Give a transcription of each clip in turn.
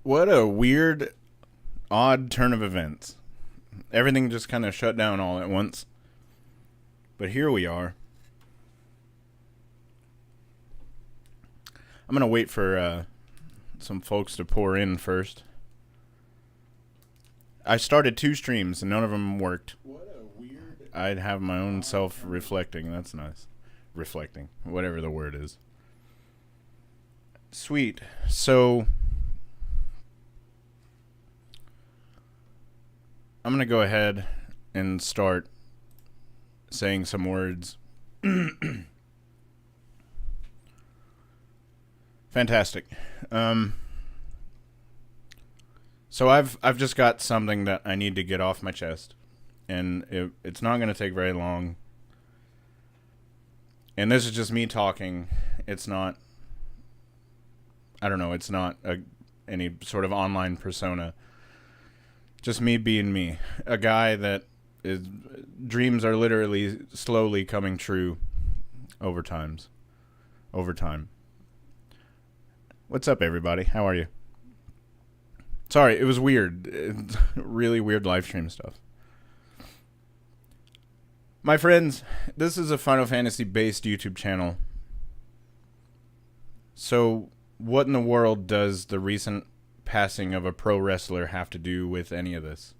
What a weird, odd turn of events. Everything just kind of shut down all at once. But here we are. I'm going to wait for some folks to pour in first. I started 2 streams and none of them worked. What a weird... I'd have my own self-reflecting. That's nice. Reflecting. Whatever the word is. Sweet. So... I'm going to go ahead and start saying some words. Fantastic. So I've just got something that I need to get off my chest, and it's not going to take very long. And this is just me talking. It's not, I don't know, it's not any sort of online persona. Just me being me. A guy that dreams are literally slowly coming true over time. What's up, everybody? How are you? Sorry, it was weird. Really weird live stream stuff. My friends, this is a Final Fantasy based YouTube channel. So, what in the world does the recent passing of a pro wrestler have to do with any of this?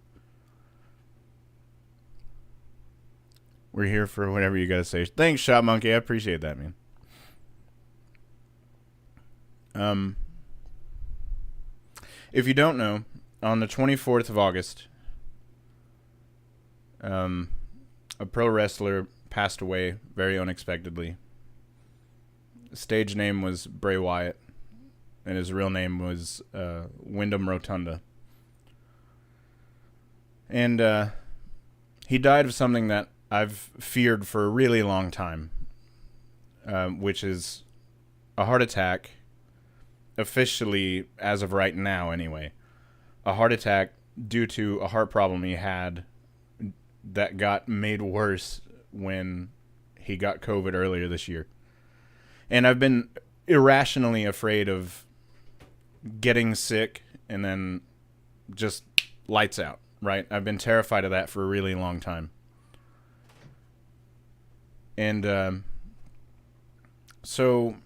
We're here for whatever you gotta say. Thanks, Shot Monkey. I appreciate that, man. If you don't know, on the 24th of August, a pro wrestler passed away very unexpectedly. Stage name was Bray Wyatt, and his real name was Wyndham Rotunda. And he died of something that I've feared for a really long time, which is a heart attack, officially, as of right now anyway, a heart attack due to a heart problem he had that got made worse when he got COVID earlier this year. And I've been irrationally afraid of getting sick and then just lights out, right? I've been terrified of that for a really long time. And so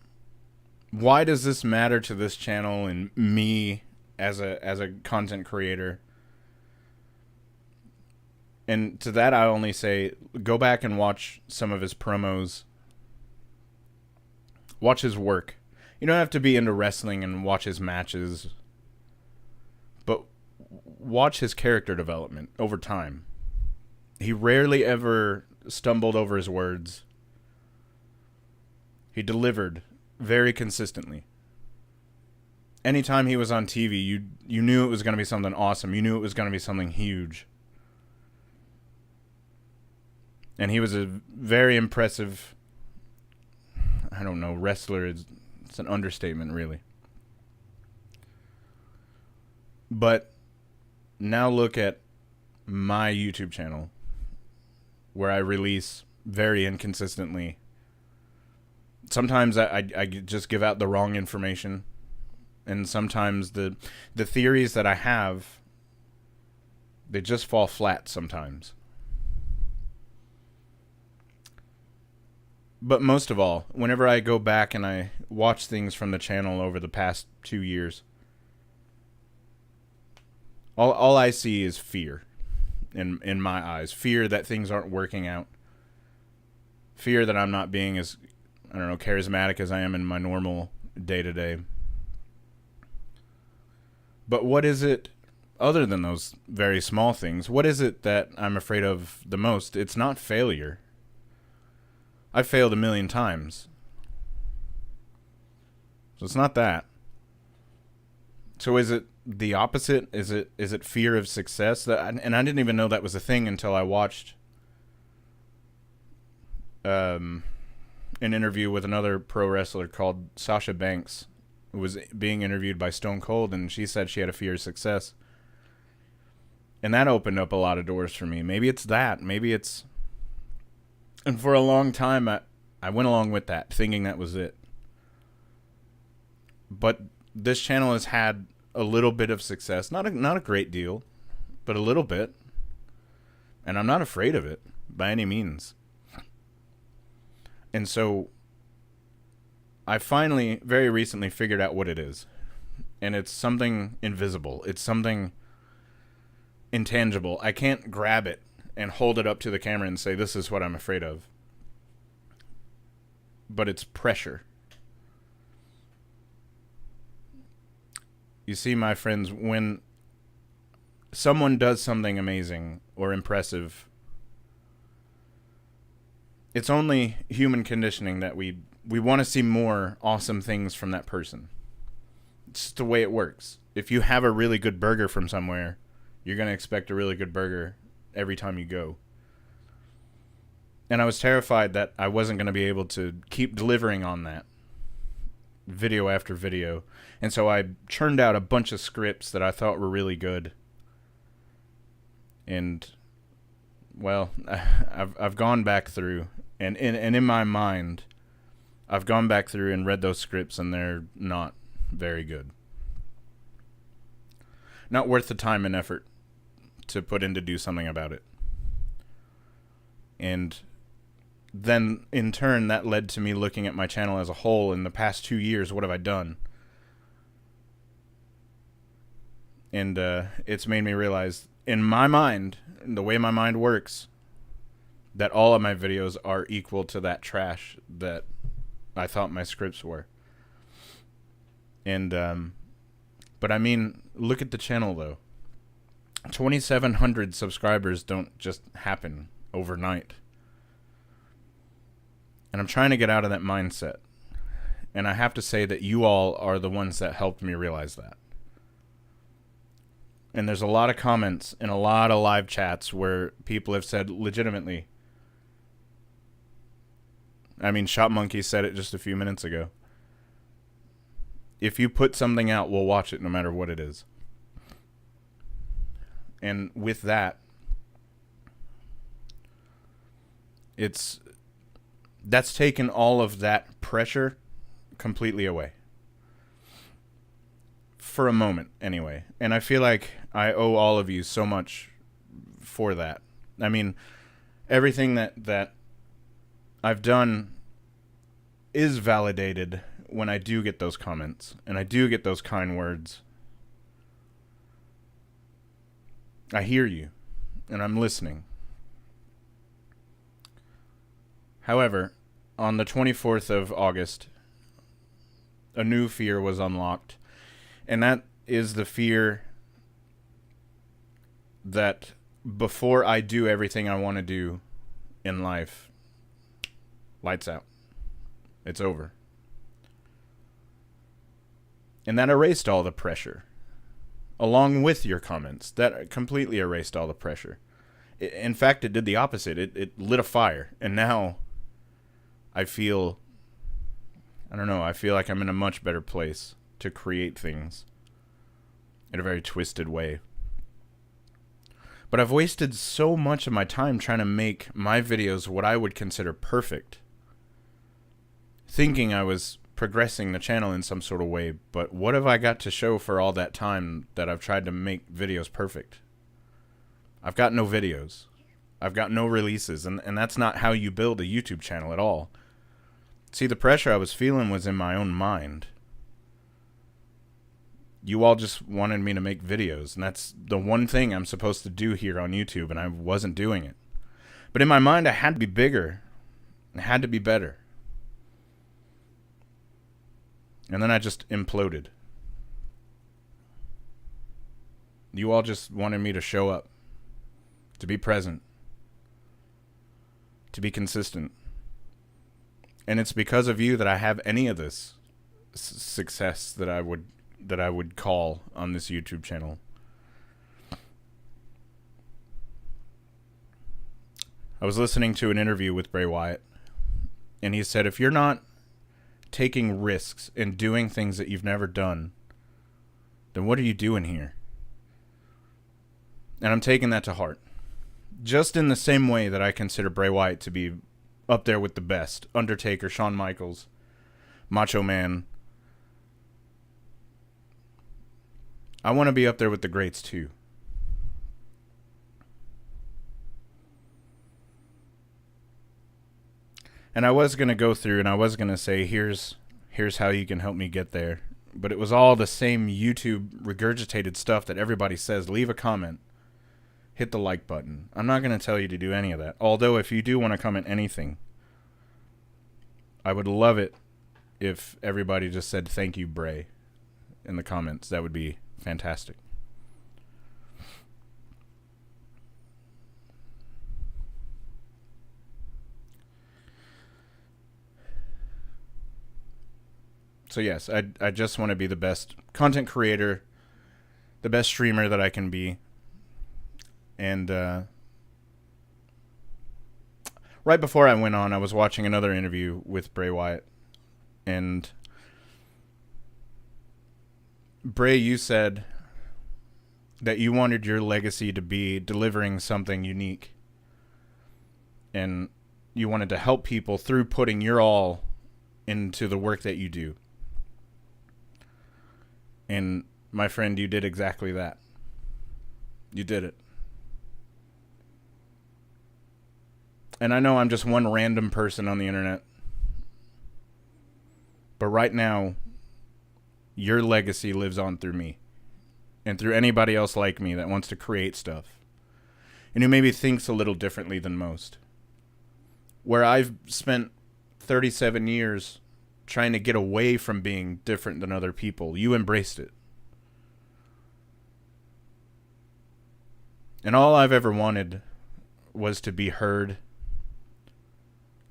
why does this matter to this channel and me as a content creator? And to that I only say, go back and watch some of his promos. Watch his work. You don't have to be into wrestling and watch his matches, but watch his character development over time. He rarely ever stumbled over his words. He delivered very consistently. Anytime he was on TV, you knew it was going to be something awesome. You knew it was going to be something huge. And he was a very impressive, I don't know, wrestler. It's an understatement, really. But now look at my YouTube channel, where I release very inconsistently. Sometimes I just give out the wrong information, and sometimes the theories that I have, they just fall flat sometimes. But most of all, whenever I go back and I watch things from the channel over the past 2 years, all I see is fear in my eyes. Fear that things aren't working out. Fear that I'm not being as, I don't know, charismatic as I am in my normal day-to-day. But what is it, other than those very small things, what is it that I'm afraid of the most? It's not failure. I've failed 1,000,000 times. So it's not that. So is it the opposite? Is it fear of success? And I didn't even know that was a thing until I watched an interview with another pro wrestler called Sasha Banks, who was being interviewed by Stone Cold, and she said she had a fear of success. And that opened up a lot of doors for me. Maybe it's that. Maybe it's... And for a long time, I went along with that, thinking that was it. But this channel has had a little bit of success. Not a great deal, but a little bit. And I'm not afraid of it by any means. And so I finally, very recently, figured out what it is. And it's something invisible. It's something intangible. I can't grab it and hold it up to the camera and say, this is what I'm afraid of. But it's pressure. You see, my friends, when someone does something amazing or impressive, it's only human conditioning that we want to see more awesome things from that person. It's just the way it works. If you have a really good burger from somewhere, you're going to expect a really good burger every time you go. And I was terrified that I wasn't going to be able to keep delivering on that video after video. And so I churned out a bunch of scripts that I thought were really good. And, well, I've gone back through, and in my mind, I've gone back through and read those scripts, and they're not very good. Not worth the time and effort to put in to do something about it. And then, in turn, that led to me looking at my channel as a whole. In the past 2 years, what have I done? And it's made me realize, in my mind, the way my mind works, that all of my videos are equal to that trash that I thought my scripts were. And, but I mean, look at the channel, though. 2,700 subscribers don't just happen overnight. And I'm trying to get out of that mindset. And I have to say that you all are the ones that helped me realize that. And there's a lot of comments and a lot of live chats where people have said legitimately, I mean, Shop Monkey said it just a few minutes ago, if you put something out, we'll watch it no matter what it is. And with that, that's taken all of that pressure completely away. For a moment, anyway. And I feel like I owe all of you so much for that. I mean, everything that I've done is validated when I do get those comments, and I do get those kind words. I hear you, and I'm listening. However, on the 24th of August, a new fear was unlocked, and that is the fear that before I do everything I want to do in life, lights out. It's over. And that erased all the pressure. Along with your comments, that completely erased all the pressure. In fact, it did the opposite. It lit a fire. And now I feel like I'm in a much better place to create things in a very twisted way. But I've wasted so much of my time trying to make my videos what I would consider perfect, thinking I was progressing the channel in some sort of way. But what have I got to show for all that time that I've tried to make videos perfect? I've got no videos. I've got no releases, and that's not how you build a YouTube channel at all. See, the pressure I was feeling was in my own mind. You all just wanted me to make videos, and that's the one thing I'm supposed to do here on YouTube, and I wasn't doing it. But in my mind, I had to be bigger. I had to be better. And then I just imploded. You all just wanted me to show up, to be present, to be consistent. And it's because of you that I have any of this success that I would call on this YouTube channel. I was listening to an interview with Bray Wyatt, and he said, if you're not taking risks and doing things that you've never done, then what are you doing here? And I'm taking that to heart. Just in the same way that I consider Bray Wyatt to be up there with the best. Undertaker, Shawn Michaels, Macho Man. I want to be up there with the greats too. And I was going to go through and I was going to say, here's how you can help me get there. But it was all the same YouTube regurgitated stuff that everybody says. Leave a comment. Hit the like button. I'm not going to tell you to do any of that. Although if you do want to comment anything, I would love it if everybody just said thank you, Bray, in the comments. That would be fantastic. So yes, I just want to be the best content creator, the best streamer that I can be. And right before I went on, I was watching another interview with Bray Wyatt. And Bray, you said that you wanted your legacy to be delivering something unique. And you wanted to help people through putting your all into the work that you do. And my friend, you did exactly that. You did it. And I know I'm just one random person on the internet. But right now, your legacy lives on through me. And through anybody else like me that wants to create stuff. And who maybe thinks a little differently than most. Where I've spent 37 years trying to get away from being different than other people. You embraced it. And all I've ever wanted was to be heard,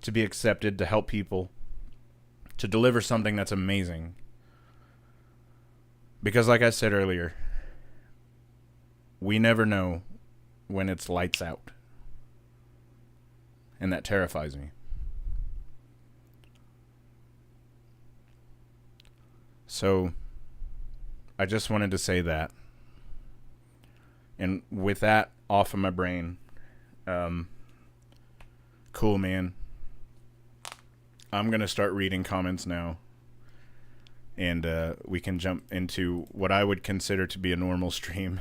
to be accepted, to help people, to deliver something that's amazing. Because like I said earlier, we never know when it's lights out. And that terrifies me. So, I just wanted to say that. And with that off of my brain, cool, man. I'm going to start reading comments now. And we can jump into what I would consider to be a normal stream.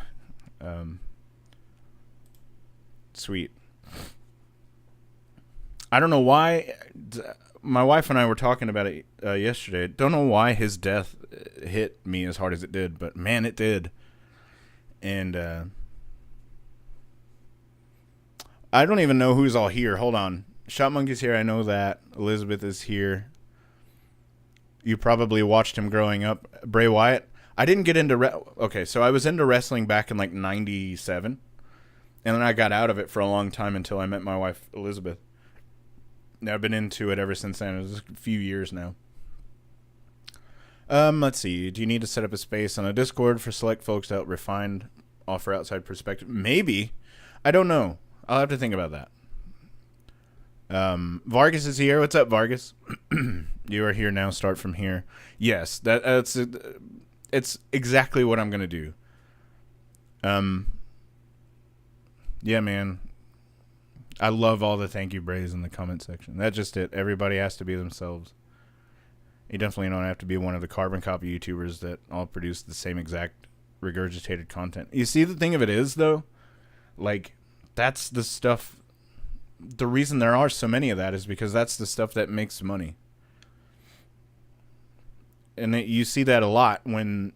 Sweet. I don't know why. My wife and I were talking about it yesterday. Don't know why his death hit me as hard as it did, but man, it did. And I don't even know who's all here. Hold on. Shot Monkey's here. I know that. Elizabeth is here. You probably watched him growing up. Bray Wyatt. I didn't get into... Okay, so I was into wrestling back in like 97. And then I got out of it for a long time until I met my wife, Elizabeth. I've been into it ever since then. It was a few years now. Let's see. Do you need to set up a space on a Discord for select folks to help refine, offer outside perspective? Maybe. I don't know. I'll have to think about that. Vargas is here. What's up, Vargas? You are here now. Start from here. Yes, that's it's exactly what I'm gonna do. Yeah, man. I love all the thank you Brays in the comment section. That's just it. Everybody has to be themselves. You definitely don't have to be one of the carbon copy YouTubers that all produce the same exact regurgitated content. You see, the thing of it is, though, like, that's the stuff. The reason there are so many of that is because that's the stuff that makes money. And you see that a lot when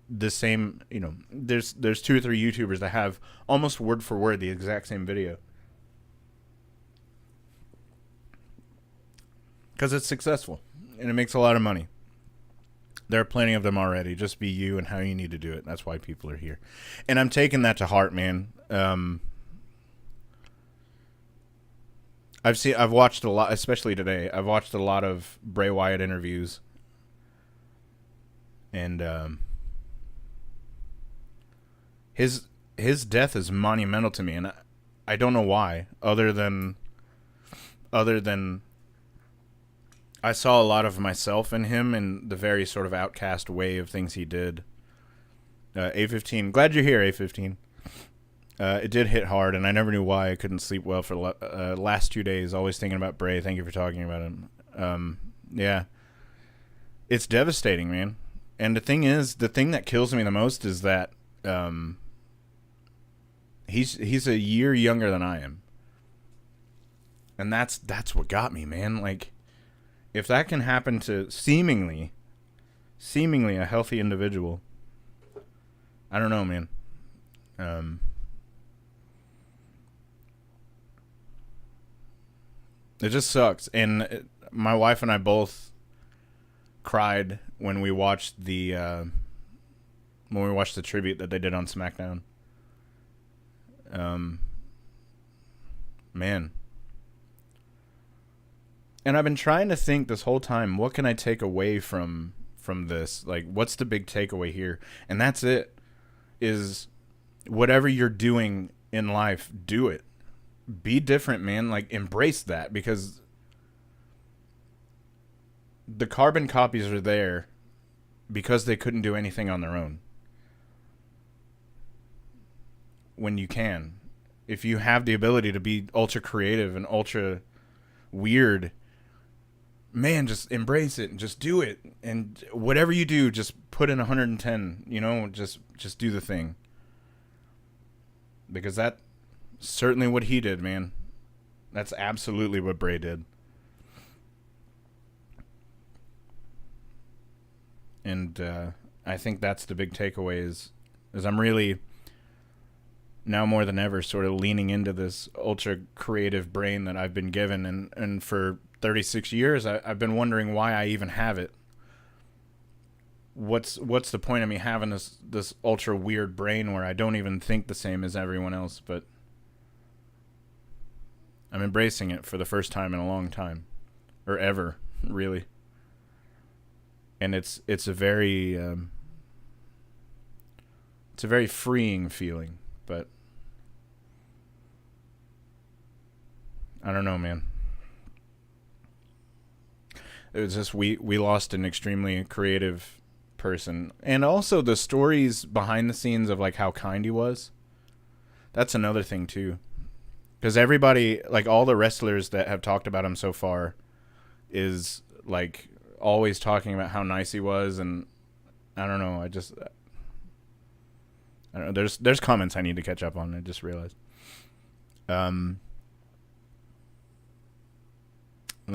the same, there's 2 or 3 YouTubers that have almost word for word the exact same video. Because it's successful, and it makes a lot of money. There are plenty of them already. Just be you and how you need to do it. That's why people are here. And I'm taking that to heart, man. I've watched a lot, especially today. I've watched a lot of Bray Wyatt interviews. And his death is monumental to me, and I don't know why, other than I saw a lot of myself in him and the very sort of outcast way of things he did. A15, glad you're here, A15. It did hit hard, and I never knew why. I couldn't sleep well for the last 2 days, always thinking about Bray. Thank you for talking about him. Yeah. It's devastating, man. And the thing is, the thing that kills me the most is that he's a year younger than I am. And that's what got me, man. Like, if that can happen to seemingly a healthy individual, I don't know, man. It just sucks. And my wife and I both cried when we watched the tribute that they did on SmackDown. Man. And I've been trying to think this whole time, what can I take away from this? Like, what's the big takeaway here? And that's it. Is whatever you're doing in life, do it. Be different, man. Like, embrace that, because the carbon copies are there because they couldn't do anything on their own. When you can, if you have the ability to be ultra creative and ultra weird, man, just embrace it and just do it. And whatever you do, just put in 110, just do the thing. Because that's certainly what he did, man. That's absolutely what Bray did. And I think that's the big takeaway is I'm really, now more than ever, sort of leaning into this ultra creative brain that I've been given. And for 36 years, I've been wondering why I even have it. What's the point of me having this ultra weird brain where I don't even think the same as everyone else? But I'm embracing it for the first time in a long time, or ever, really. And it's a very freeing feeling. But I don't know, man. It was just we lost an extremely creative person. And also the stories behind the scenes of like how kind he was. That's another thing too. Because everybody, like all the wrestlers that have talked about him so far, is like always talking about how nice he was. And I don't know, I don't know, there's comments I need to catch up on, I just realized. Let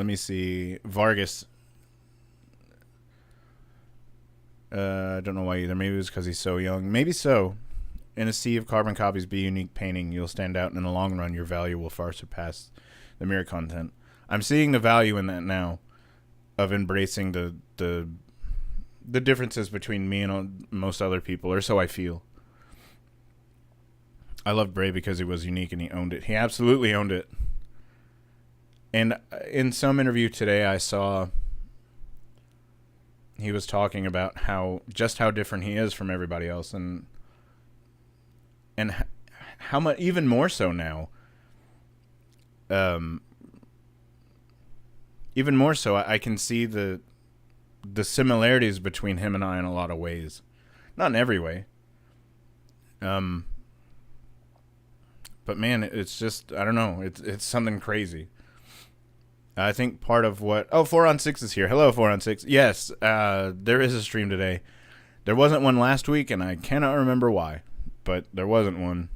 me see. Vargas. I don't know why either. Maybe it was because he's so young. Maybe so. In a sea of carbon copies, be unique painting. You'll stand out, and in the long run, your value will far surpass the mere content. I'm seeing the value in that now, of embracing the differences between me and most other people, or so I feel. I loved Bray because he was unique and he owned it. He absolutely owned it. And in some interview today, I saw he was talking about how different he is from everybody else, and how much even more so now. Even more so, I can see the similarities between him and I in a lot of ways, not in every way. But man, it's just, I don't know, it's something crazy. I think part of what... Oh, 4 on 6 is here. Hello, 4 on 6. Yes, there is a stream today. There wasn't one last week, and I cannot remember why. But there wasn't one.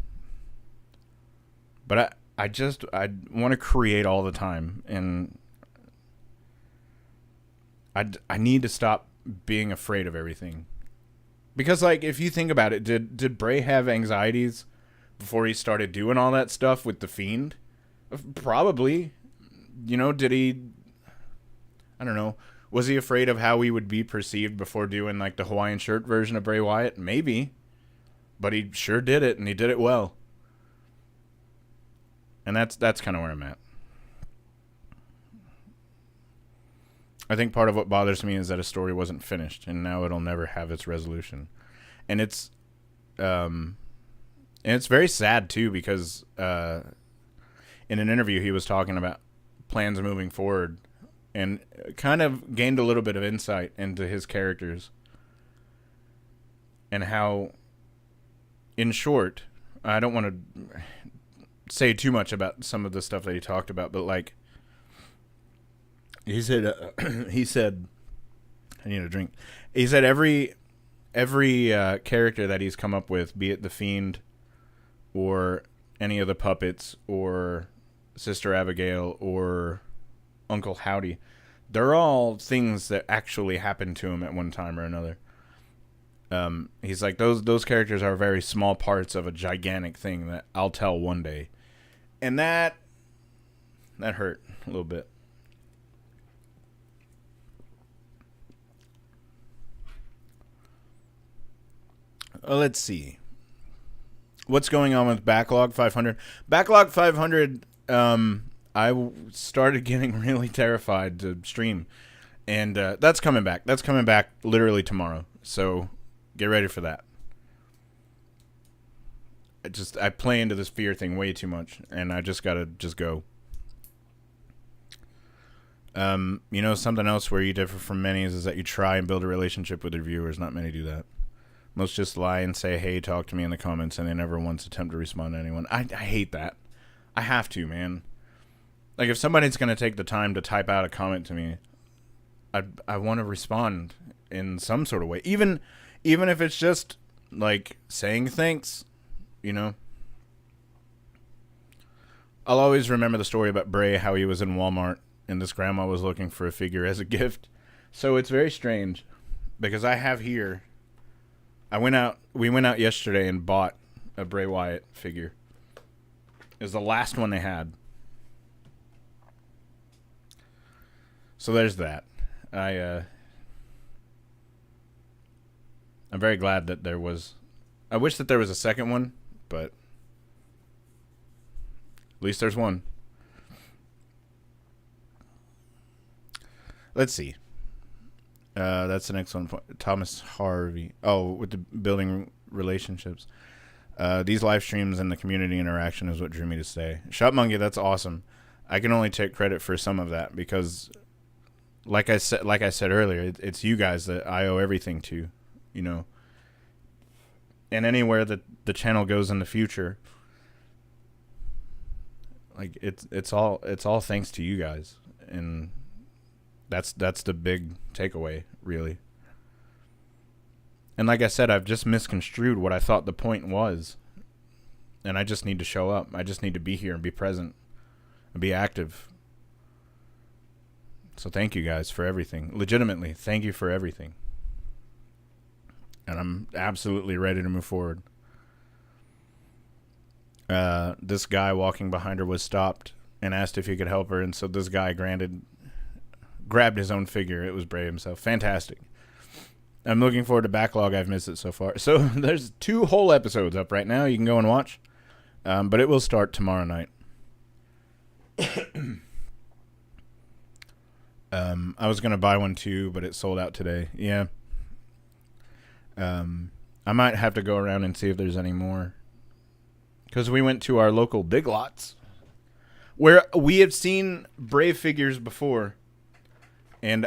But I want to create all the time. And I need to stop being afraid of everything. Because, like, if you think about it, did Bray have anxieties before he started doing all that stuff with The Fiend? Probably. Did he... I don't know. Was he afraid of how he would be perceived before doing, like, the Hawaiian shirt version of Bray Wyatt? Maybe. But he sure did it, and he did it well. And that's kind of where I'm at. I think part of what bothers me is that a story wasn't finished, and now it'll never have its resolution. And it's very sad, too, because in an interview he was talking about plans moving forward and kind of gained a little bit of insight into his characters and how, in short, I don't want to say too much about some of the stuff that he talked about, but like he said I need a drink. He said every every character that he's come up with, be it the Fiend or any of the puppets or Sister Abigail or Uncle Howdy, they're all things that actually happened to him at one time or another. He's like, those characters are very small parts of a gigantic thing that I'll tell one day. And that hurt a little bit. Let's see. What's going on with Backlog 500? Backlog 500, I started getting really terrified to stream. And that's coming back. That's coming back literally tomorrow. So get ready for that. I play into this fear thing way too much. And I just got to go. Something else where you differ from many is that you try and build a relationship with your viewers. Not many do that. Most just lie and say, hey, talk to me in the comments, and they never once attempt to respond to anyone. I hate that. I have to, man. Like, if somebody's going to take the time to type out a comment to me, I want to respond in some sort of way. Even if it's just, like, saying thanks, I'll always remember the story about Bray, how he was in Walmart, and this grandma was looking for a figure as a gift. So it's very strange, because I have here... We went out yesterday and bought a Bray Wyatt figure. It was the last one they had. So there's that. I'm very glad that there was... I wish that there was a second one, but at least there's one. Let's see. That's the next one. Thomas Harvey. Oh, with the building relationships. These live streams and the community interaction is what drew me to stay. Shop Monkey, that's awesome. I can only take credit for some of that because, like I said earlier, it's you guys that I owe everything to, And anywhere that the channel goes in the future, like it's all thanks to you guys, and that's the big takeaway, really. And like I said, I've just misconstrued what I thought the point was. And I just need to show up. I just need to be here and be present and be active. So thank you guys for everything. Legitimately, thank you for everything. And I'm absolutely ready to move forward. This guy walking behind her was stopped and asked if he could help her. And so this guy grabbed his own figure. It was Bray himself. Fantastic. I'm looking forward to Backlog. I've missed it so far. So there's 2 whole episodes up right now. You can go and watch. But it will start tomorrow night. I was going to buy one too, but it sold out today. Yeah. I might have to go around and see if there's any more. Because we went to our local Big Lots, where we have seen Bray figures before. And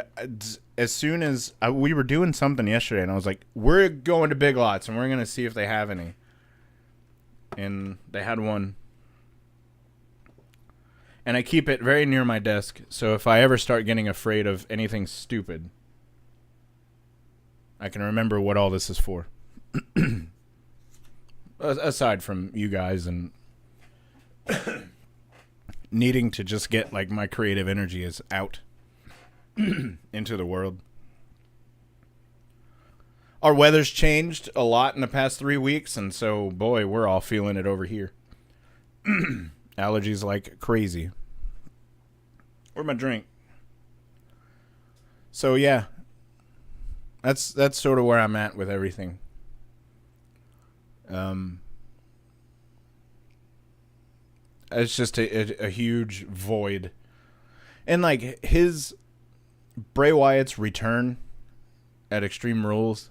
as soon as we were doing something yesterday, and I was like, we're going to Big Lots, and we're going to see if they have any. And they had one. And I keep it very near my desk, so if I ever start getting afraid of anything stupid, I can remember what all this is for. Aside from you guys and needing to just get, like, my creative energy is out into the world. Our weather's changed a lot in the past 3 weeks, and so, boy, we're all feeling it over here. Allergies like crazy. Where's my drink? So, yeah. That's sort of where I'm at with everything. It's just a huge void. And, like, Bray Wyatt's return at Extreme Rules,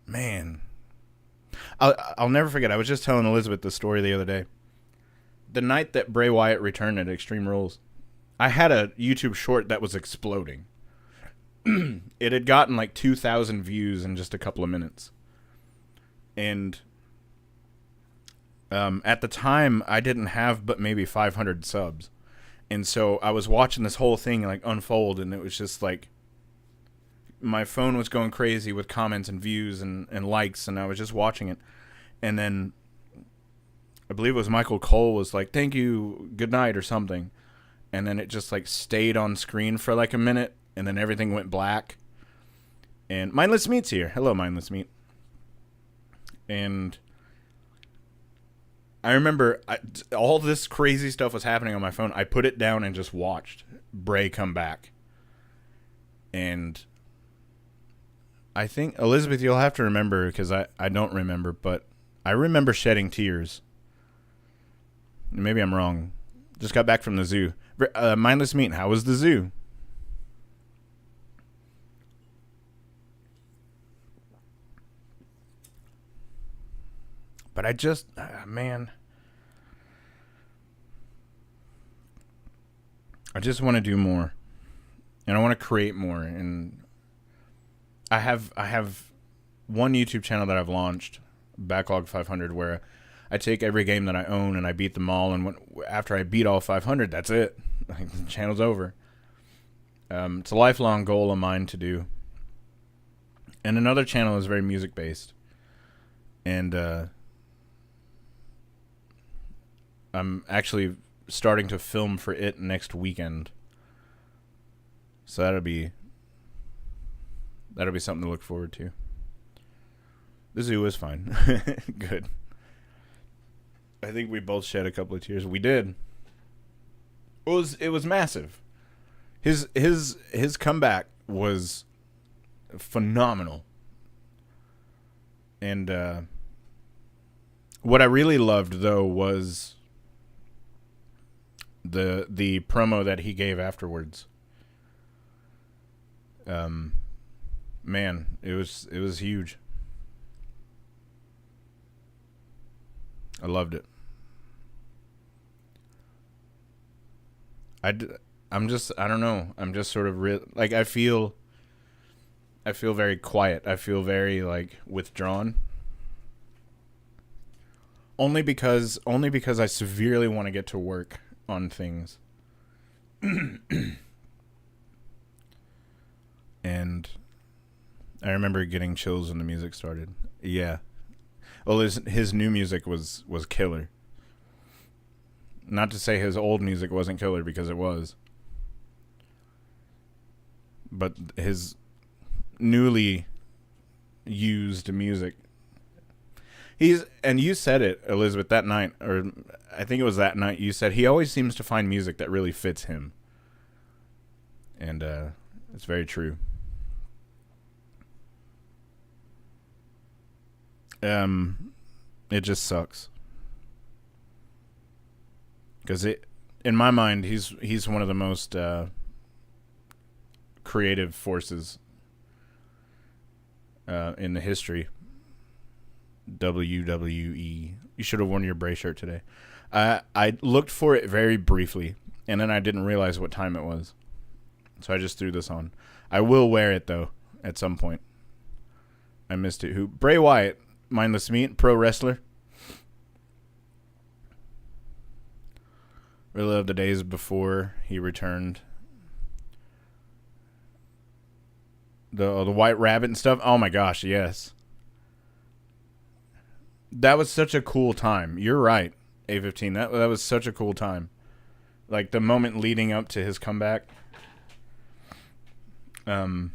man, I'll never forget. I was just telling Elizabeth the story the other day. The night that Bray Wyatt returned at Extreme Rules, I had a YouTube short that was exploding. It had gotten like 2,000 views in just a couple of minutes. And at the time, I didn't have but maybe 500 subs. And so I was watching this whole thing like unfold, and it was just like my phone was going crazy with comments and views and likes, and I was just watching it. And then I believe it was Michael Cole was like, "Thank you, good night," or something. And then it just like stayed on screen for like a minute, and then everything went black. And Mindless Meat's here. Hello, Mindless Meat. And I remember all this crazy stuff was happening on my phone. I put it down and just watched Bray come back. And I think, Elizabeth, you'll have to remember, because I don't remember, but I remember shedding tears. Maybe I'm wrong. Just got back from the zoo. Mindless Meat, how was the zoo? But I just, man, I just want to do more, and I want to create more. And I have one YouTube channel that I've launched, Backlog 500, where I take every game that I own and I beat them all. And after I beat all 500, that's it. Like, the channel's over. It's a lifelong goal of mine to do. And another channel is very music based, and I'm actually starting to film for it next weekend. So that'll be something to look forward to. The zoo is fine. Good. I think we both shed a couple of tears. We did. It was massive. His comeback was phenomenal. And what I really loved, though, was the promo that he gave afterwards. Man, it was huge. I loved it. I don't know. I'm just sort of like, I feel very quiet. I feel very like withdrawn. Only because I severely want to get to work on things. And I remember getting chills when the music started. Yeah. Well, his new music was killer. Not to say his old music wasn't killer, because it was. But his newly used music. And you said it, Elizabeth, that night, or I think it was that night, you said he always seems to find music that really fits him. And it's very true. It just sucks. Because in my mind, he's one of the most creative forces in the history. WWE. You should have worn your Bray shirt today. I looked for it very briefly, and then I didn't realize what time it was. So I just threw this on. I will wear it, though, at some point. I missed it. Who? Bray Wyatt, Mindless Meat, pro wrestler. Relive the days before he returned. The White Rabbit and stuff. Oh my gosh, yes. That was such a cool time. You're right, A15. That was such a cool time. Like the moment leading up to his comeback. Man.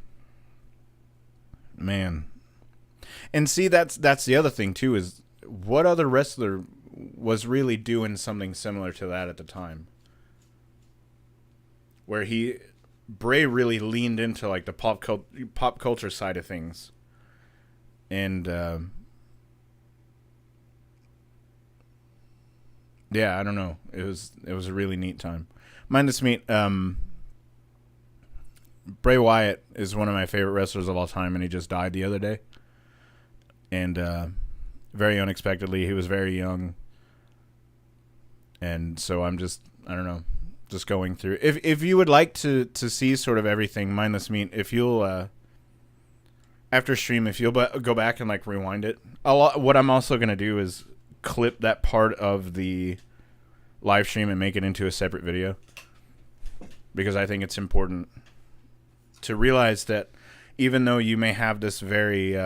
And see, that's the other thing too, is what other wrestler was really doing something similar to that at the time? Where Bray really leaned into like the pop culture side of things. And yeah, I don't know. It was a really neat time. Mindless Meat, Bray Wyatt is one of my favorite wrestlers of all time, and he just died the other day. And very unexpectedly, he was very young. And so I'm just, I don't know, just going through. If you would like to see sort of everything, Mindless Meat, if you'll, after stream, if you'll go back and like rewind it, what I'm also going to do is clip that part of the live stream and make it into a separate video. Because I think it's important to realize that even though you may have this very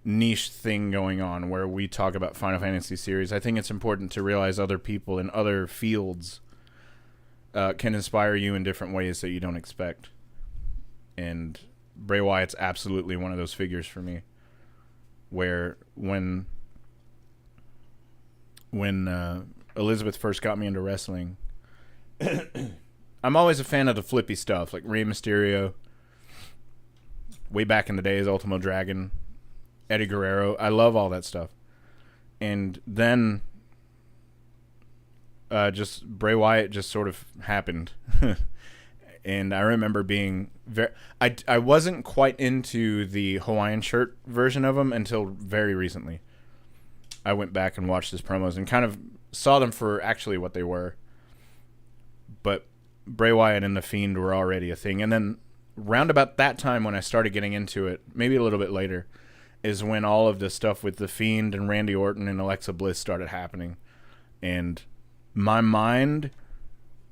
niche thing going on where we talk about Final Fantasy series, I think it's important to realize other people in other fields can inspire you in different ways that you don't expect. And Bray Wyatt's absolutely one of those figures for me, where when Elizabeth first got me into wrestling, I'm always a fan of the flippy stuff, like Rey Mysterio, way back in the days, Ultimo Dragon, Eddie Guerrero. I love all that stuff. And then just Bray Wyatt just sort of happened. And I remember being I wasn't quite into the Hawaiian shirt version of him until very recently. I went back and watched his promos and kind of saw them for actually what they were. But Bray Wyatt and The Fiend were already a thing. And then round about that time when I started getting into it, maybe a little bit later, is when all of the stuff with The Fiend and Randy Orton and Alexa Bliss started happening. And my mind,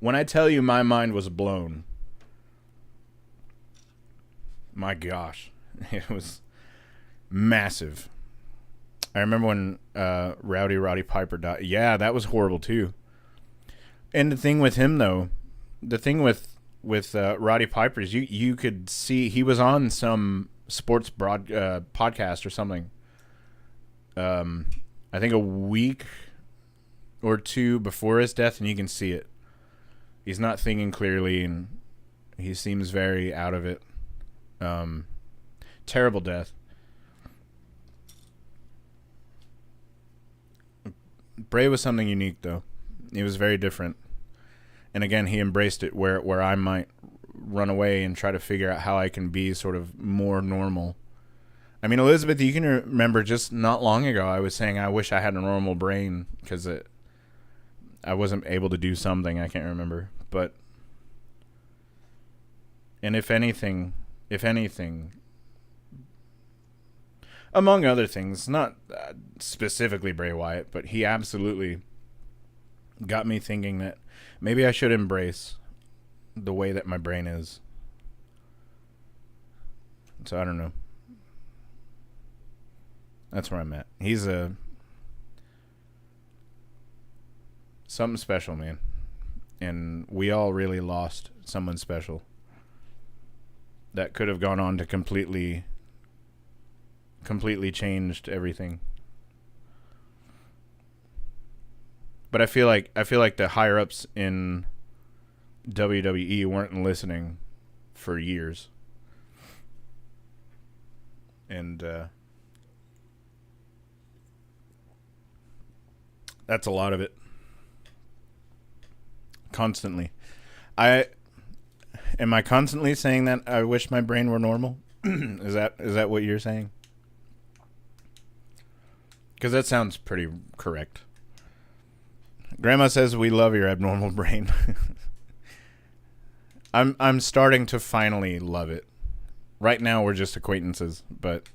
when I tell you my mind was blown, my gosh, it was massive. I remember when Roddy Piper died. Yeah, that was horrible too. And the thing with him, though, the thing with Roddy Piper is you could see he was on some sports podcast or something. I think a week or two before his death, and you can see it. He's not thinking clearly, and he seems very out of it. Terrible death. Bray was something unique, though. He was very different. And again, he embraced it where I might run away and try to figure out how I can be sort of more normal. I mean, Elizabeth, you can remember just not long ago I was saying I wish I had a normal brain because I wasn't able to do something. I can't remember. But, and if anything, among other things, not specifically Bray Wyatt, but he absolutely got me thinking that maybe I should embrace the way that my brain is. So I don't know. That's where I'm at. He's something special, man. And we all really lost someone special that could have gone on to completely changed everything. But I feel like the higher ups in WWE weren't listening for years. And that's a lot of it. Constantly. Am I constantly saying that I wish my brain were normal? Is that what you're saying? Because that sounds pretty correct. Grandma says we love your abnormal brain. I'm starting to finally love it. Right now we're just acquaintances, but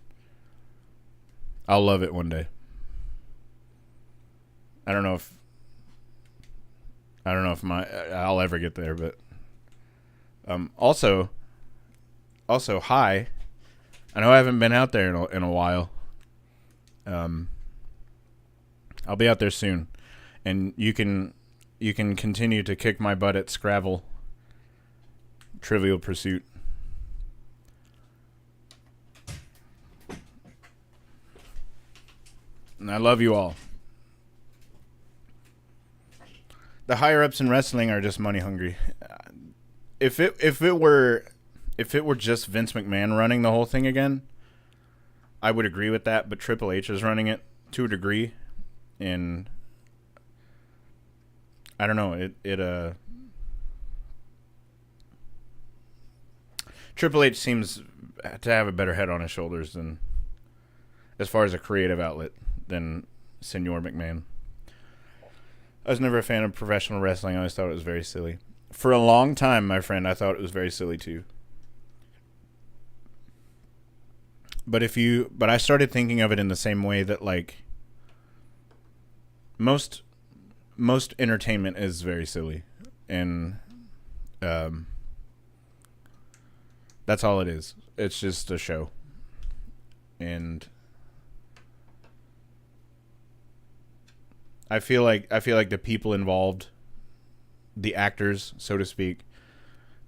I'll love it one day. I don't know if I'll ever get there, but also hi. I know I haven't been out there in a while. I'll be out there soon, and you can continue to kick my butt at Scrabble, Trivial Pursuit. And I love you all. The higher ups in wrestling are just money hungry. If it were just Vince McMahon running the whole thing again, I would agree with that. But Triple H is running it to a degree, and I don't know. Triple H seems to have a better head on his shoulders than, as far as a creative outlet, than Senor McMahon. I was never a fan of professional wrestling. I always thought it was very silly. For a long time, my friend, I thought it was very silly too. But I started thinking of it in the same way that, like, most entertainment is very silly, and That's all it is. It's just a show. And I feel like the people involved, the actors, so to speak,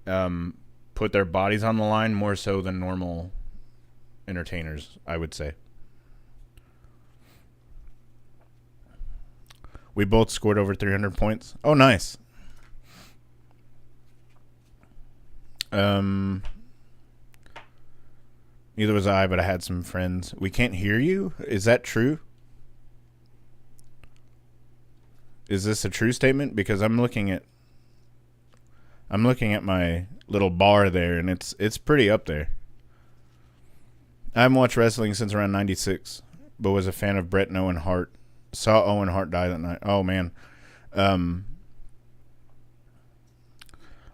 put their bodies on the line more so than normal entertainers, I would say. We both scored over 300 points. Oh, nice. Neither was I, but I had some friends. We can't hear you? Is that true? Is this a true statement? Because I'm looking at my little bar there, and it's pretty up there. I haven't watched wrestling since around 96, but was a fan of Bret and Owen Hart. Saw Owen Hart die that night. Oh, man.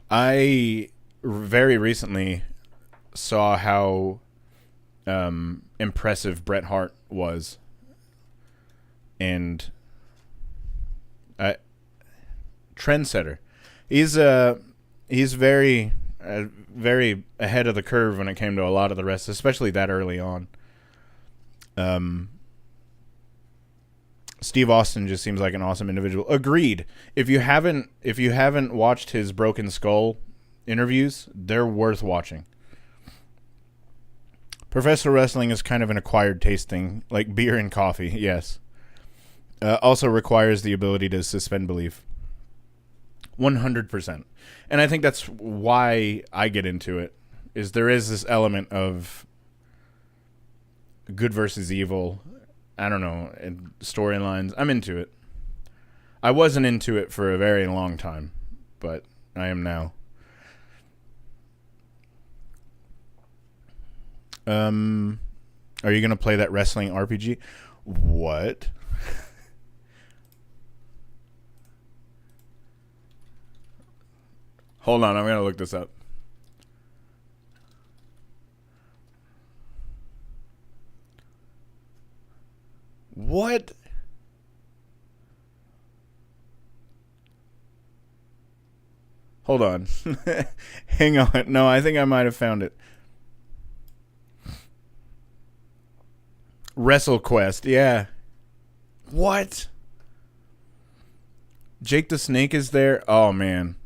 I very recently saw how impressive Bret Hart was. And trendsetter. He's very very ahead of the curve when it came to a lot of the rest, especially that early on. Steve Austin just seems like an awesome individual. Agreed. If you haven't watched his Broken Skull interviews, they're worth watching. Professional wrestling is kind of an acquired taste thing, like beer and coffee. Yes. Also requires the ability to suspend belief. 100%. And I think that's why I get into it, is there is this element of good versus evil. I don't know, and storylines. I'm into it. I wasn't into it for a very long time, but I am now. Are you going to play that wrestling RPG? What? Hold on, I'm going to look this up. What? Hold on. Hang on. No, I think I might have found it. WrestleQuest, yeah. What? Jake the Snake is there? Oh, man.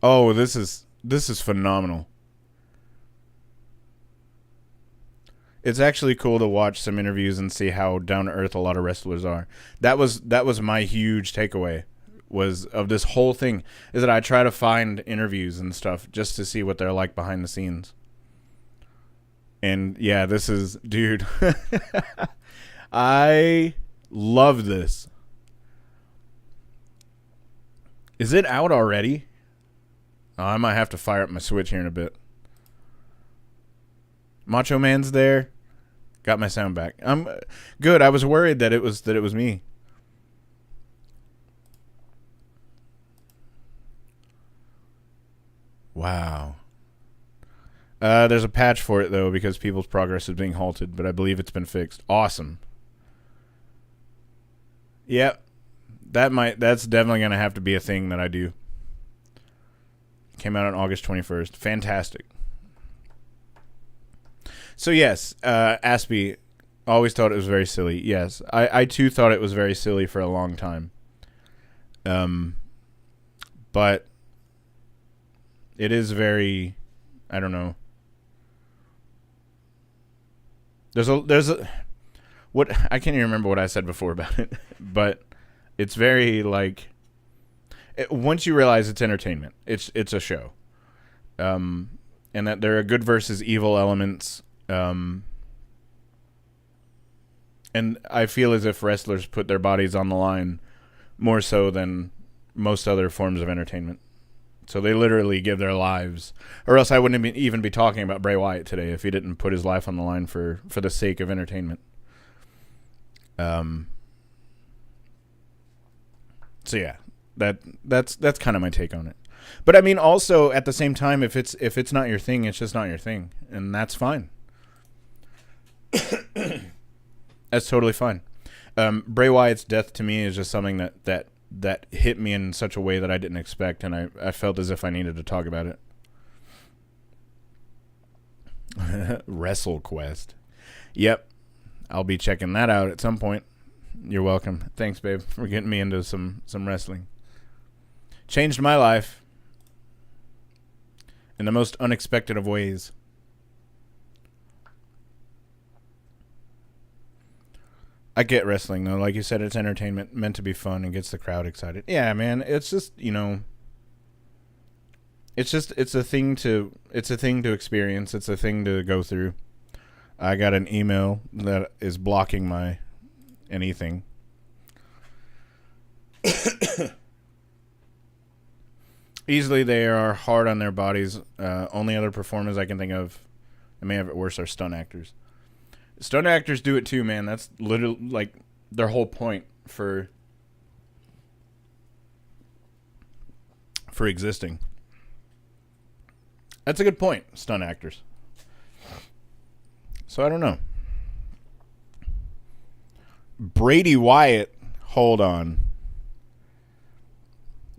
Oh, this is phenomenal. It's actually cool to watch some interviews and see how down to earth a lot of wrestlers are. That was my huge takeaway was of this whole thing, is that I try to find interviews and stuff just to see what they're like behind the scenes. And yeah, this is, dude, I love this. Is it out already? Oh, I might have to fire up my Switch here in a bit. Macho Man's there. Got my sound back. I'm good. I was worried that it was me. Wow. There's a patch for it though because people's progress is being halted, but I believe it's been fixed. Awesome. Yep. That's definitely going to have to be a thing that I do. Came out on August 21st. Fantastic. So yes, Aspie, always thought it was very silly. Yes, I too thought it was very silly for a long time. But it is very, I don't know. There's a what I can't even remember what I said before about it, but it's very like once you realize it's entertainment, it's a show, and that there are good versus evil elements. And I feel as if wrestlers put their bodies on the line more so than most other forms of entertainment. So they literally give their lives, or else I wouldn't even be talking about Bray Wyatt today if he didn't put his life on the line for the sake of entertainment. So yeah, that's kind of my take on it. But I mean, also at the same time, if it's not your thing, it's just not your thing, and that's fine. That's totally fine. Bray Wyatt's death to me is just something that hit me in such a way that I didn't expect, and I felt as if I needed to talk about it. WrestleQuest. Yep. I'll be checking that out at some point. You're welcome. Thanks, babe, for getting me into some wrestling. Changed my life in the most unexpected of ways. I get wrestling, though. Like you said, it's entertainment, meant to be fun, and gets the crowd excited. Yeah, man. It's just, it's a thing to experience. It's a thing to go through. I got an email that is blocking my anything. Easily, they are hard on their bodies. Only other performers I can think of that may have it worse are stunt actors. Stunt actors do it too, man. That's literally like their whole point for existing. That's a good point, stunt actors. So I don't know. Brady Wyatt, hold on.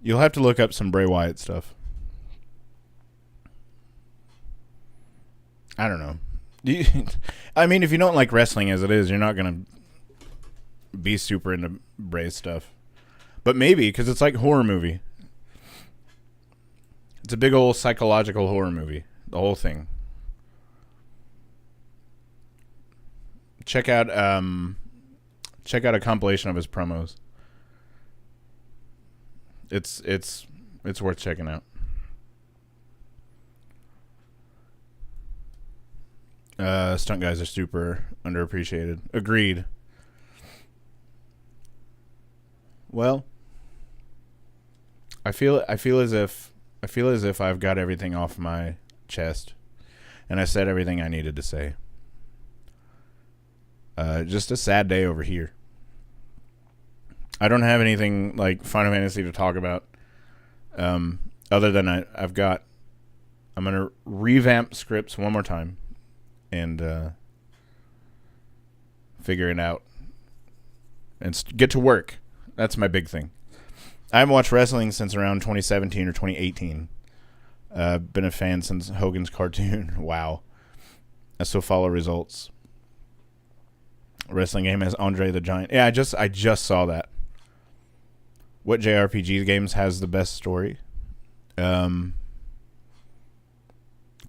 You'll have to look up some Bray Wyatt stuff. I don't know. I mean, if you don't like wrestling as it is, you're not going to be super into Bray stuff. But maybe, because it's like a horror movie. It's a big old psychological horror movie. The whole thing. Check out a compilation of his promos. It's worth checking out. Stunt guys are super underappreciated. Agreed. Well, I feel as if I've got everything off my chest, and I said everything I needed to say. Just a sad day over here. I don't have anything like Final Fantasy to talk about, other than I'm gonna revamp scripts one more time, and figure it out, and get to work. That's my big thing. I haven't watched wrestling since around 2017 or 2018. Been a fan since Hogan's cartoon. Wow. I still follow results. Wrestling game has Andre the Giant. Yeah, I just saw that. What JRPG games has the best story? Chrono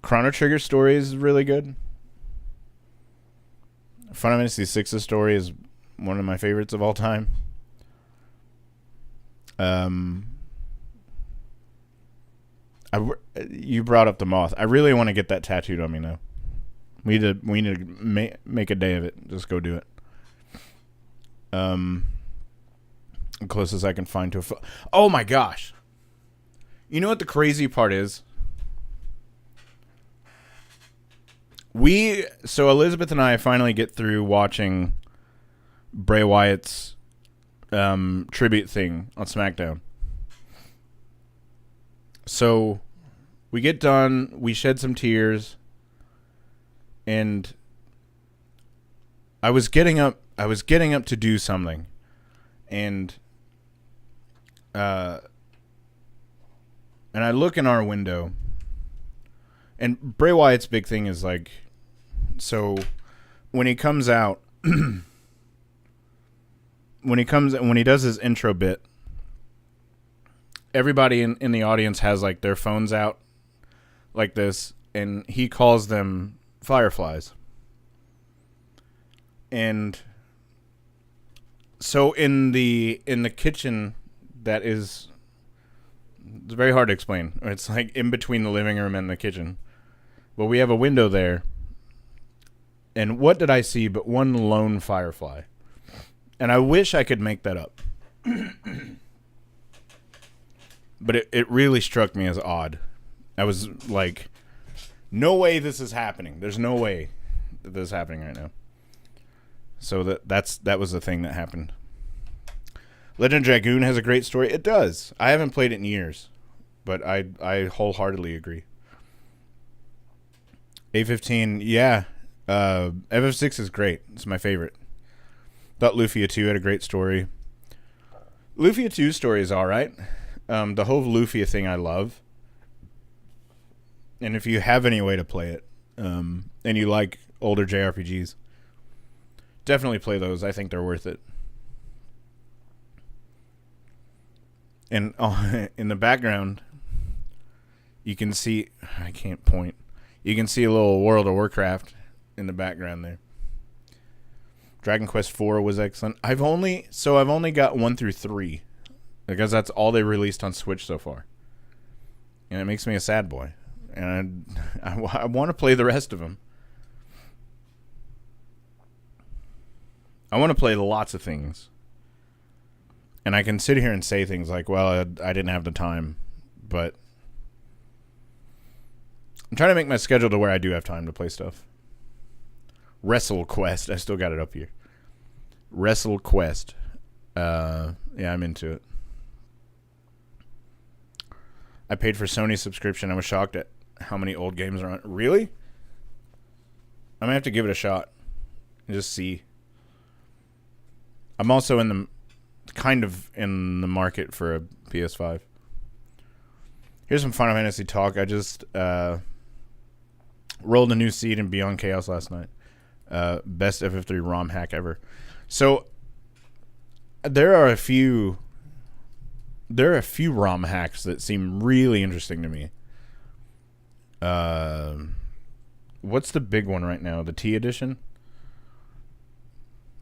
Trigger's story is really good. Final Fantasy VI's story is one of my favorites of all time. You brought up the moth. I really want to get that tattooed on me now. We need to make a day of it. Just go do it. Closest I can find to a oh my gosh. You know what the crazy part is? So Elizabeth and I finally get through watching Bray Wyatt's tribute thing on SmackDown. So we get done, we shed some tears, and I was getting up to do something, and I look in our window, and Bray Wyatt's big thing is like, so when he comes out, when he does his intro bit, everybody in the audience has like their phones out like this, and he calls them fireflies. And so in the kitchen, it's very hard to explain. It's like in between the living room and the kitchen. But we have a window there. And what did I see but one lone firefly? And I wish I could make that up. But it really struck me as odd. I was like, no way this is happening. There's no way that this is happening right now. So that was the thing that happened. Legend of Dragoon has a great story. It does. I haven't played it in years, but I wholeheartedly agree. A15, yeah. FF6 is great. It's my favorite. Thought Lufia 2 had a great story. Lufia 2's story is alright. The whole Lufia thing I love. And if you have any way to play it, and you like older JRPGs, definitely play those. I think they're worth it. And in the background, you can see, I can't point. You can see a little World of Warcraft in the background there. Dragon Quest IV was excellent. I've only got 1 through 3 because that's all they released on Switch so far. And it makes me a sad boy. And I want to play the rest of them. I want to play lots of things. And I can sit here and say things like, well, I didn't have the time. But I'm trying to make my schedule to where I do have time to play stuff. Wrestle Quest. I still got it up here. Wrestle Quest. Yeah, I'm into it. I paid for Sony's subscription. I was shocked at how many old games are on. Really? I'm going to have to give it a shot. And just see. I'm also in the market for a PS5. Here's some Final Fantasy talk. I just rolled a new seed in Beyond Chaos last night. Best FF3 ROM hack ever. So there are a few ROM hacks that seem really interesting to me. What's the big one right now? The T edition?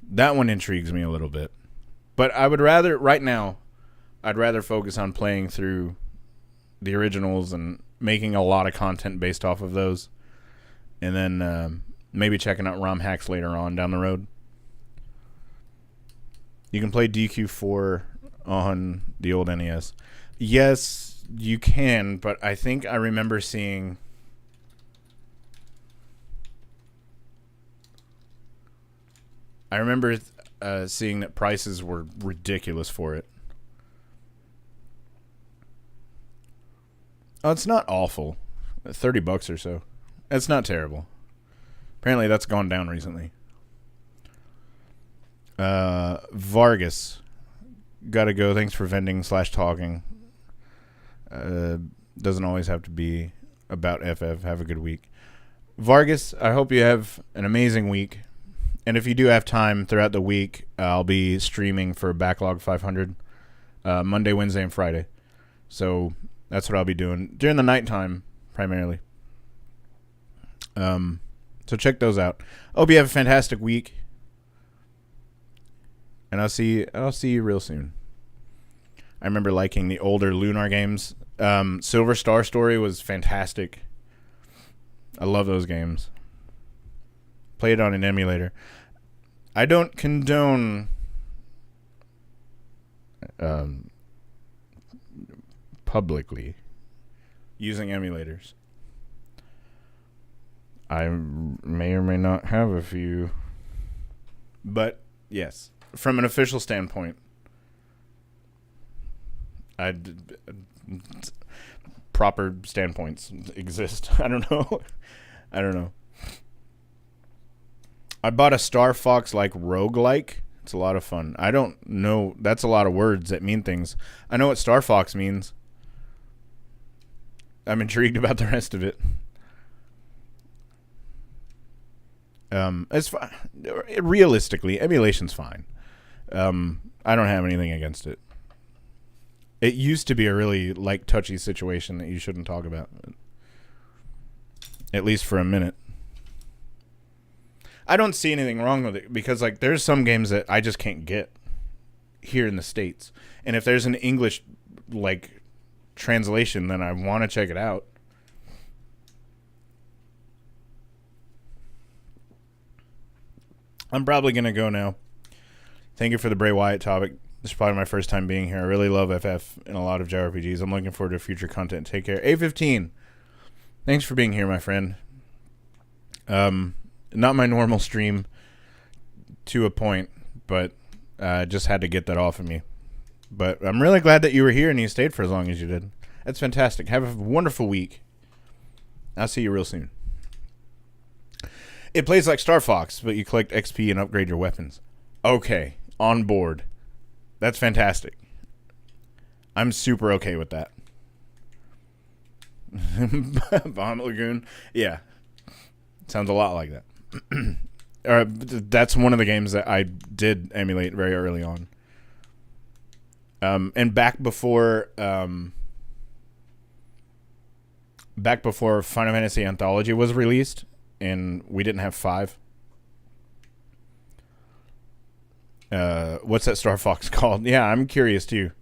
That one intrigues me a little bit. But I'd rather focus on playing through the originals and making a lot of content based off of those. And then maybe checking out ROM hacks later on down the road. You can play DQ4 on the old NES. Yes, you can, but I think I remember seeing... seeing that prices were ridiculous for it. Oh, it's not awful. $30 or so. It's not terrible. Apparently that's gone down recently. Vargas. Gotta go. Thanks for vending/talking. Doesn't always have to be about FF. Have a good week. Vargas, I hope you have an amazing week. And if you do have time throughout the week, I'll be streaming for Backlog 500 Monday, Wednesday, and Friday. So that's what I'll be doing during the nighttime, primarily. So check those out. Hope you have a fantastic week. And I'll see you real soon. I remember liking the older Lunar games. Silver Star Story was fantastic. I love those games. Played on an emulator. I don't condone publicly using emulators. I may or may not have a few. But, yes. From an official standpoint, proper standpoints exist. I don't know. I bought a Star Fox roguelike. It's a lot of fun. I don't know. That's a lot of words that mean things. I know what Star Fox means. I'm intrigued about the rest of it. It's fine. Realistically, emulation's fine. I don't have anything against it. It used to be a really touchy situation that you shouldn't talk about. At least for a minute. I don't see anything wrong with it because there's some games that I just can't get here in the States. And if there's an English translation, then I want to check it out. I'm probably going to go now. Thank you for the Bray Wyatt topic. This is probably my first time being here. I really love FF and a lot of JRPGs. I'm looking forward to future content. Take care. A15. Thanks for being here, my friend. Not my normal stream to a point, but just had to get that off of me. But I'm really glad that you were here and you stayed for as long as you did. That's fantastic. Have a wonderful week. I'll see you real soon. It plays like Star Fox, but you collect XP and upgrade your weapons. Okay, on board. That's fantastic. I'm super okay with that. Vomit Lagoon? Yeah. Sounds a lot like that. That's one of the games that I did emulate very early on. And back before Final Fantasy Anthology was released, and we didn't have 5. What's that Star Fox called? Yeah, I'm curious too.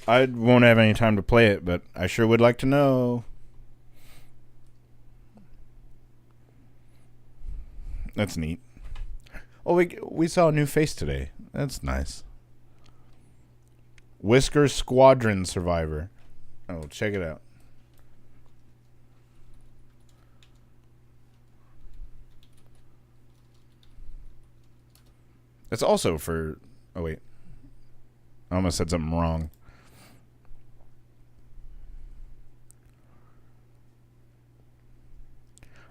I won't have any time to play it, but I sure would like to know. That's neat. Oh, we saw a new face today. That's nice. Whisker Squadron Survivor. Oh, check it out. That's also for... Oh, wait. I almost said something wrong.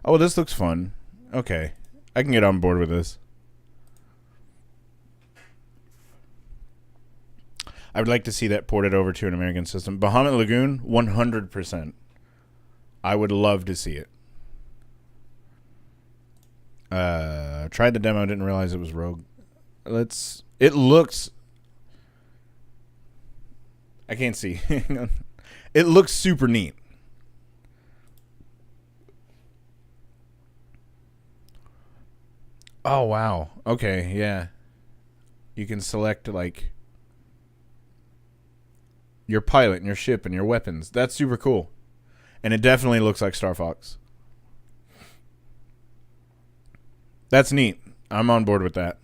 Oh, this looks fun. Okay. I can get on board with this. I would like to see that ported over to an American system. Bahamut Lagoon, 100%. I would love to see it. Tried the demo, didn't realize it was Rogue. It looks... I can't see. It looks super neat. Oh, wow. Okay, yeah. You can select, like, your pilot and your ship and your weapons. That's super cool. And it definitely looks like Star Fox. That's neat. I'm on board with that.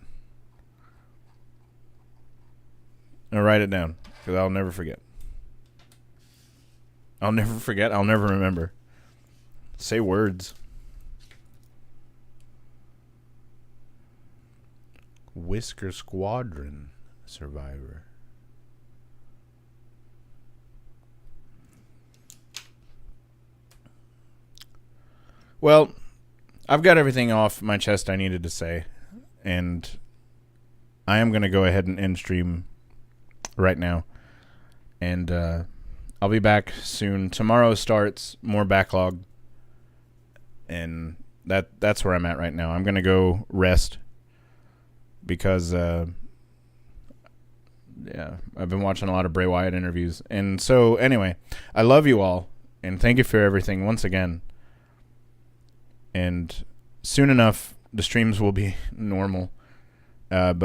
I'll write it down, because I'll never forget. I'll never forget. I'll never remember. Say words. Whisker Squadron Survivor. Well, I've got everything off my chest I needed to say, and I am going to go ahead and end stream right now. And I'll be back soon. Tomorrow starts more backlog, and that's where I'm at right now. I'm going to go rest. Because, yeah, I've been watching a lot of Bray Wyatt interviews. And so, anyway, I love you all. And thank you for everything once again. And soon enough, the streams will be normal. But